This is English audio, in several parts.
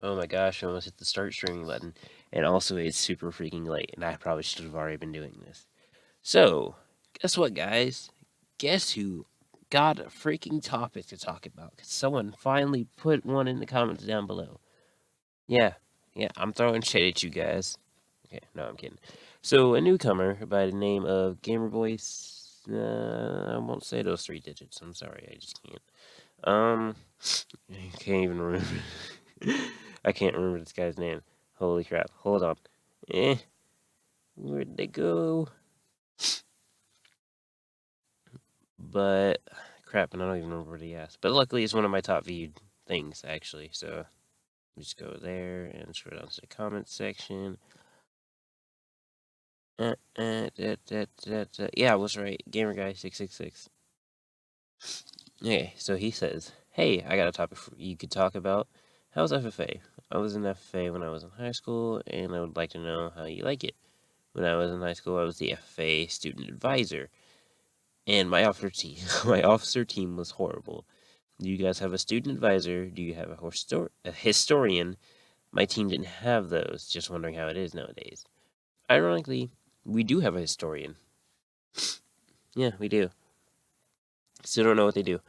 Oh my gosh, I almost hit the start streaming button. And also, it's super freaking late, and I probably should have already been doing this. So, guess what, guys? Guess who got a freaking topic to talk about? 'Cause someone finally put one in the comments down below. Yeah, yeah, I'm throwing shade at you guys. Okay, no, I'm kidding. So, a newcomer by the name of Gamer Voice. I won't say those 3 digits. I'm sorry, I just can't. I can't even remember. I can't remember this guy's name. Holy crap. Hold on. Where'd they go? But, crap, and I don't even remember what he asked. But luckily, it's one of my top viewed things, actually. So, just go there and scroll down to the comments section. Yeah, I was right. Gamer Guy 666. Okay, so he says, "Hey, I got a topic you could talk about. How's FFA? I was in FFA when I was in high school, and I would like to know how you like it. When I was in high school, I was the FFA student advisor, and my officer team, my officer team was horrible. Do you guys have a student advisor? Do you have a historian? My team didn't have those. Just wondering how it is nowadays. Ironically, we do have a historian. Yeah, we do. Still don't know what they do.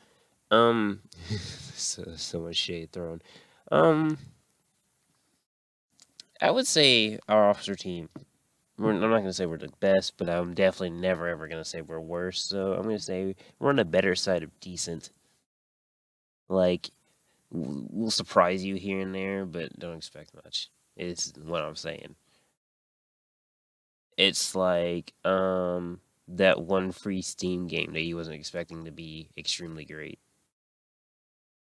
So much shade thrown. Um, I would say our officer team. I'm not gonna say we're the best, but I'm definitely never ever gonna say we're worse. So I'm gonna say we're on the better side of decent. Like we'll surprise you here and there, but don't expect much. Is what I'm saying. It's like that one free Steam game that he wasn't expecting to be extremely great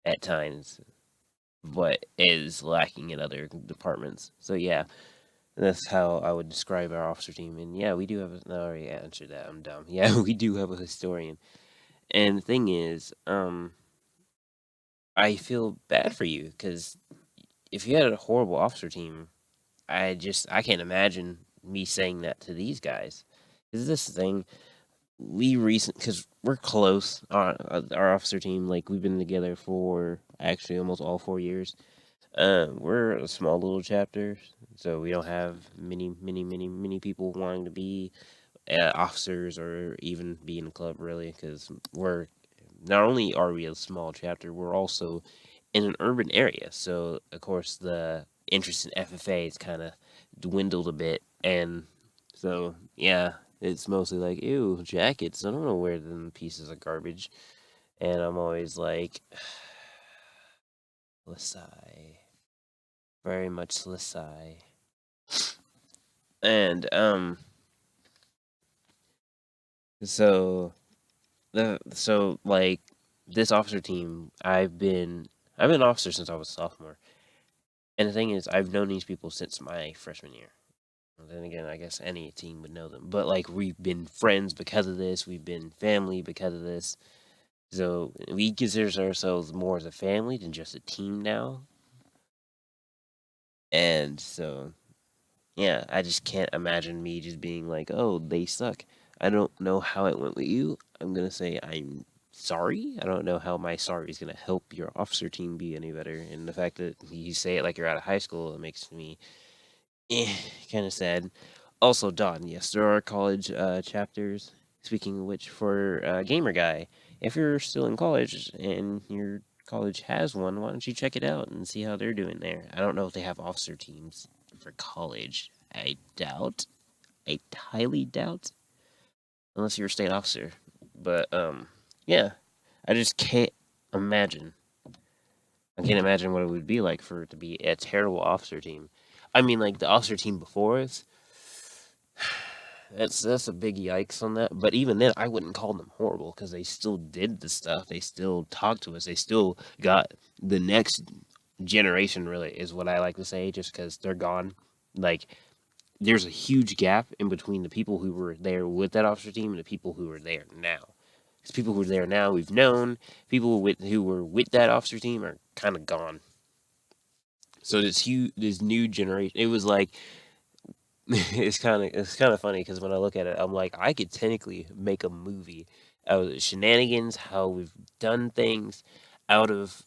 at times, but is lacking in other departments. So yeah, that's how I would describe our officer team. And yeah, we do have. I already answered that. I'm dumb. Yeah, we do have a historian. And the thing is, I feel bad for you because if you had a horrible officer team, I can't imagine me saying that to these guys. Is this thing because we're close. Our officer team, like we've been together for actually almost all 4 years. We're a small little chapter, so we don't have many people wanting to be officers or even be in the club really. Because we're not only are we a small chapter, we're also in an urban area. So of course the interest in FFA is kind of dwindled a bit, and so yeah, it's mostly like ew jackets. I don't know where them pieces of garbage, and I'm always like, Lasai, very much Lasai, and so like this officer team, I've been an officer since I was a sophomore. And the thing is, I've known these people since my freshman year. Well, then again, I guess any team would know them. But like we've been friends because of this. We've been family because of this. So we consider ourselves more as a family than just a team now. And so yeah, I just can't imagine me just being like, "Oh, they suck." I don't know how it went with you. I'm gonna say I'm sorry. I don't know how my sorry is gonna help your officer team be any better. And the fact that you say it like you're out of high school, it makes me kind of sad. Also, Don, yes, there are college chapters. Speaking of which, for Gamer Guy, if you're still in college and your college has one, why don't you check it out and see how they're doing there? I don't know if they have officer teams for college. I doubt. I highly doubt, unless you're a state officer. But yeah, I just can't imagine. I can't imagine what it would be like for it to be a terrible officer team. I mean, like the officer team before us, that's a big yikes on that. But even then, I wouldn't call them horrible because they still did the stuff. They still talked to us. They still got the next generation. Really, is what I like to say. Just because they're gone, like there's a huge gap in between the people who were there with that officer team and the people who are there now. Because people who are there now, we've known. People who were with that officer team are kind of gone. So this new generation. It was like it's kind of funny because when I look at it, I'm like, I could technically make a movie out of the shenanigans, how we've done things, out of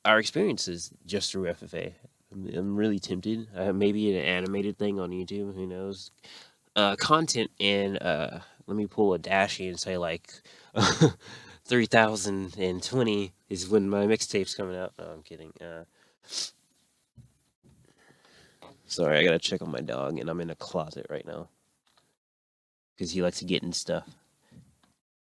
our experiences just through FFA. I'm really tempted. Maybe an animated thing on YouTube. Who knows? Content and let me pull a dashy and say like 3020 is when my mixtape's coming out. No, I'm kidding. Sorry, I gotta check on my dog, and I'm in a closet right now because he likes to get in stuff.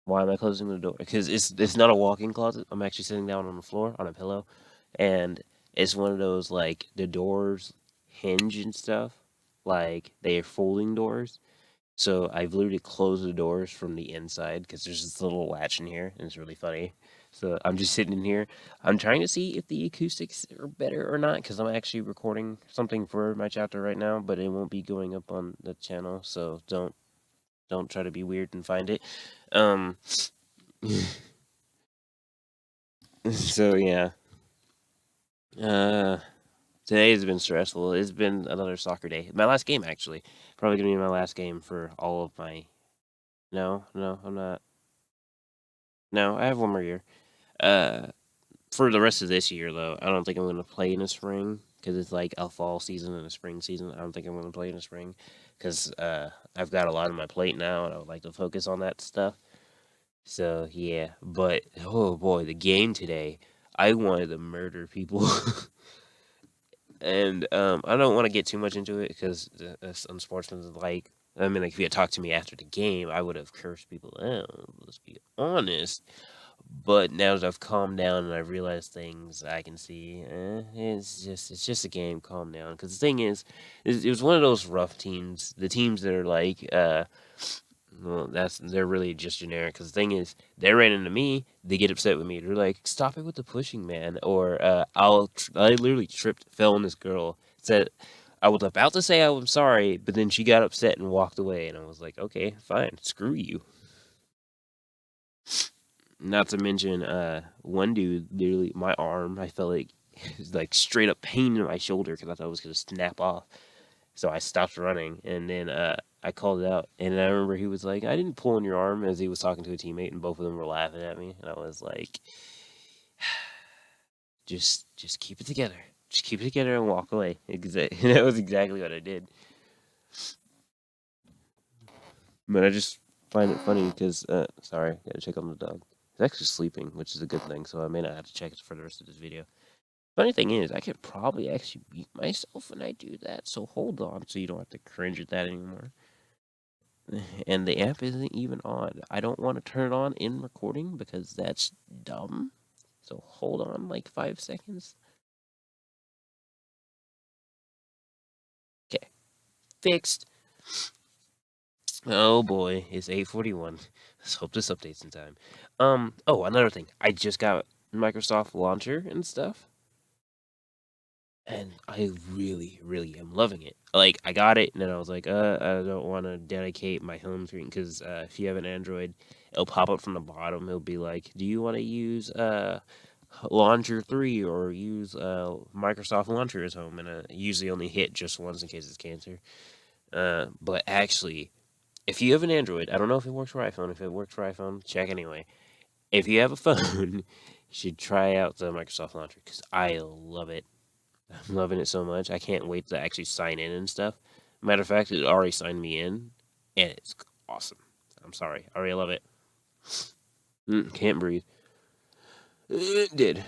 Why am I closing the door? Because it's not a walk-in closet. I'm actually sitting down on the floor on a pillow, and it's one of those like the doors hinge and stuff, like they are folding doors. So I've literally closed the doors from the inside because there's this little latch in here, and it's really funny. So I'm just sitting in here. I'm trying to see if the acoustics are better or not because I'm actually recording something for my chapter right now, but it won't be going up on the channel. So don't try to be weird and find it. Um. So yeah. Uh. Today has been stressful. It's been another soccer day. My last game actually. Probably gonna be my last game for all of my. No, no, I'm not. No, I have one more year. Uh, for the rest of this year, though, I don't think I'm going to play in the spring because it's like a fall season and a spring season. I don't think I'm going to play in the spring because I've got a lot on my plate now and I would like to focus on that stuff. So, yeah. But, oh boy, the game today, I wanted to murder people. And I don't want to get too much into it because unsportsmanlike. I mean, like, if you had talked to me after the game, I would have cursed people. Let's be honest. But now that I've calmed down and I've realized things, I can see it's just a game. Calm down, because the thing is, it was one of those rough teams. The teams that are like, well, they're really just generic. Because the thing is, they ran into me, they get upset with me. They're like, "Stop it with the pushing, man!" Or I literally tripped, fell on this girl. Said I was about to say I'm sorry, but then she got upset and walked away, and I was like, "Okay, fine, screw you." Not to mention, one dude literally my arm. I felt like straight up pain in my shoulder because I thought it was gonna snap off. So I stopped running, and then I called it out. And I remember he was like, "I didn't pull on your arm," as he was talking to a teammate, and both of them were laughing at me. And I was like, "Just keep it together. Just keep it together and walk away." Exactly. That was exactly what I did. But I just find it funny because, sorry, gotta check on the dog. He's actually sleeping, which is a good thing. So I may not have to check it for the rest of this video. Funny thing is, I could probably actually beat myself when I do that, so hold on so you don't have to cringe at that anymore. And the app isn't even on. I don't want to turn it on in recording because that's dumb. So hold on like 5 seconds. Okay, fixed. Oh boy, it's 8:41. Let's hope this updates in time. Oh, another thing. I just got Microsoft Launcher and stuff. And I really, really am loving it. Like, I got it, and then I was like, I don't want to dedicate my home screen because if you have an Android, it'll pop up from the bottom. It'll be like, do you want to use Launcher 3 or use Microsoft Launcher as home? And usually only hit just once in case it's cancer. But actually, if you have an Android, I don't know if it works for iPhone. If it works for iPhone, check anyway. If you have a phone, you should try out the Microsoft Launcher because I love it. I'm loving it so much. I can't wait to actually sign in and stuff. Matter of fact, it already signed me in, and it's awesome. I'm sorry. I already love it. Can't breathe. It did.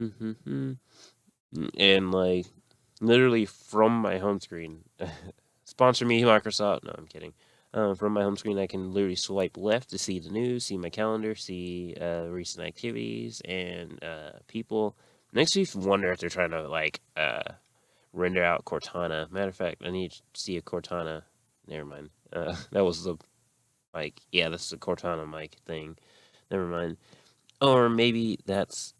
And, like, literally from my home screen. Sponsor me, Microsoft. No, I'm kidding. From my home screen, I can literally swipe left to see the news, see my calendar, see recent activities, and people. Makes me wonder if they're trying to, like, render out Cortana. Matter of fact, I need to see a Cortana. Never mind. That was the like, yeah, that's the Cortana mic thing. Never mind. Or maybe that's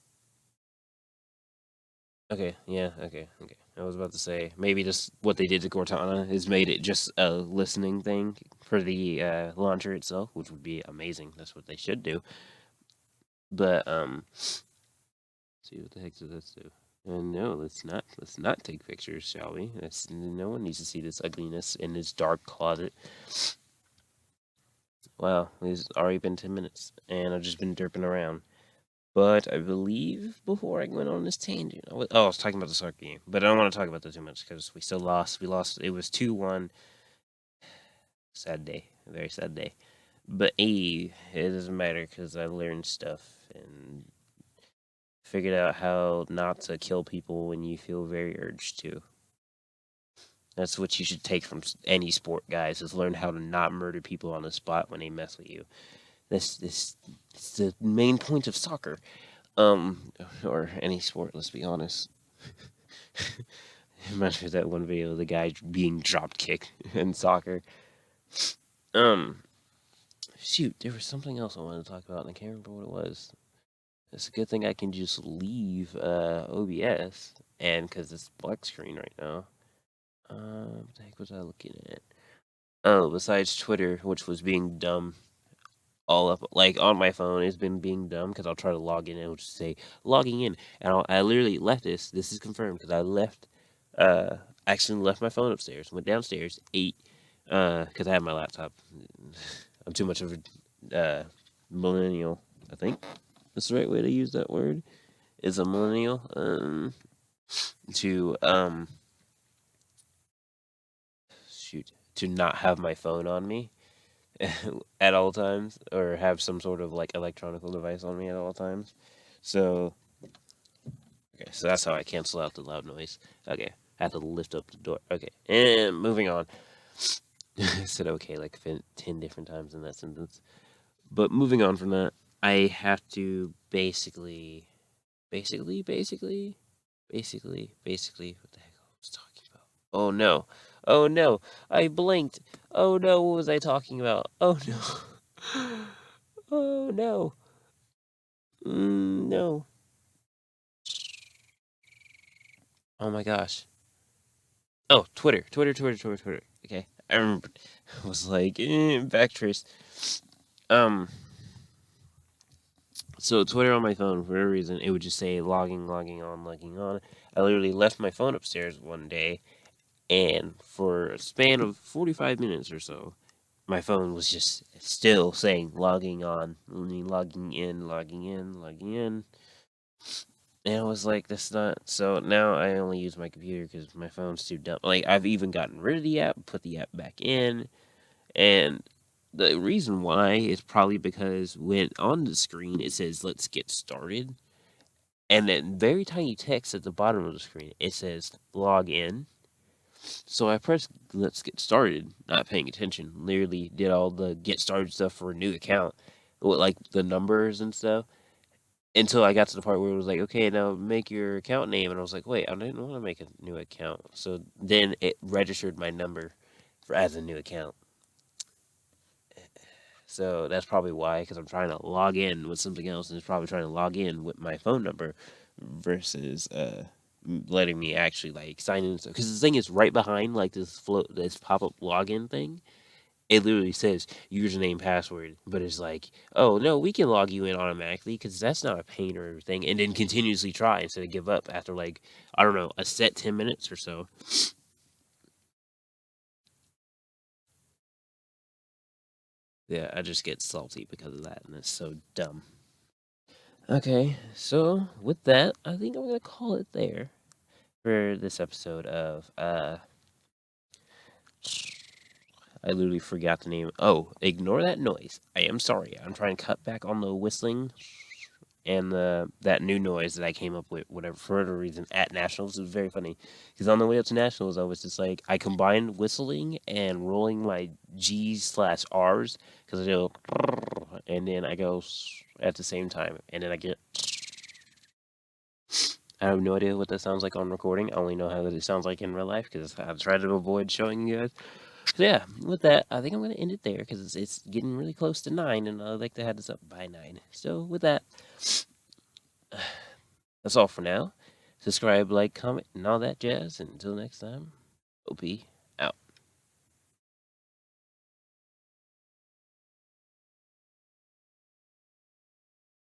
okay. Yeah, okay, okay. I was about to say maybe just what they did to Cortana is made it just a listening thing for the launcher itself, which would be amazing. That's what they should do. But see what the heck does this do? No, let's not. Let's not take pictures, shall we? No one needs to see this ugliness in this dark closet. Wow, it's already been 10 minutes, and I've just been derping around. But I believe before I went on this tangent, I was talking about the soccer game, but I don't want to talk about that too much because we still lost. We lost. It was 2-1. Sad day, a very sad day. But it doesn't matter because I learned stuff and figured out how not to kill people when you feel very urged to. That's what you should take from any sport, guys. Is learn how to not murder people on the spot when they mess with you. This is the main point of soccer. Or any sport. Let's be honest. Reminds me of that one video of the guy being drop kicked in soccer. Shoot, there was something else I wanted to talk about, and I can't remember what it was. It's a good thing I can just leave OBS, and because it's black screen right now. What the heck was I looking at? Oh, besides Twitter, which was being dumb all up, like on my phone, it's been being dumb because I'll try to log in and it'll just say logging in, and I literally left this. This is confirmed because I left, accidentally left my phone upstairs, went downstairs, ate, because I had my laptop. I'm too much of a millennial, I think. That's the right way to use that word. Is a millennial. To shoot, to not have my phone on me at all times, or have some sort of like electronic device on me at all times. So, okay, so that's how I cancel out the loud noise. Okay, I have to lift up the door. Okay, and moving on. I said okay like 10 different times in that sentence. But moving on from that, I have to basically, what the heck I was talking about? Oh no, I blinked. Oh no, what was I talking about? Oh no, oh no, no. Oh my gosh. Oh, Twitter. Okay, I remember. I was like, backtrace. Um, So Twitter on my phone, for whatever reason, it would just say logging on. I literally left my phone upstairs one day, and for a span of 45 minutes or so, my phone was just still saying logging on, logging in. And I was like, that's not. So now I only use my computer because my phone's too dumb. Like, I've even gotten rid of the app, put the app back in, and the reason why is probably because when on the screen it says let's get started, and then very tiny text at the bottom of the screen it says log in. So I pressed let's get started, not paying attention, literally did all the get started stuff for a new account with like the numbers and stuff, until I got to the part where it was like, okay, now make your account name, and I was like, wait, I didn't want to make a new account. So then it registered my number for as a new account. So that's probably why, because I'm trying to log in with something else, and it's probably trying to log in with my phone number versus letting me actually like sign in. Because the thing is, right behind like this pop up login thing, it literally says username password, but it's like, oh no, we can log you in automatically because that's not a pain or everything, and then continuously try instead of give up after like, I don't know, a set 10 minutes or so. Yeah, I just get salty because of that, and it's so dumb. Okay, so with that, I think I'm gonna call it there for this episode of I literally forgot the name. Oh, ignore that noise. I am sorry. I'm trying to cut back on the whistling and that new noise that I came up with, whatever for whatever reason at nationals. It was very funny because on the way up to nationals, I was just like I combined whistling and rolling my G's/R's because I go and then I go at the same time, and then I get. I have no idea what that sounds like on recording. I only know how it sounds like in real life because I've tried to avoid showing you guys. So yeah, with that, I think I'm going to end it there because it's getting really close to 9, and I'd like to have this up by 9. So with that, that's all for now. Subscribe, like, comment, and all that jazz. And until next time, OP out.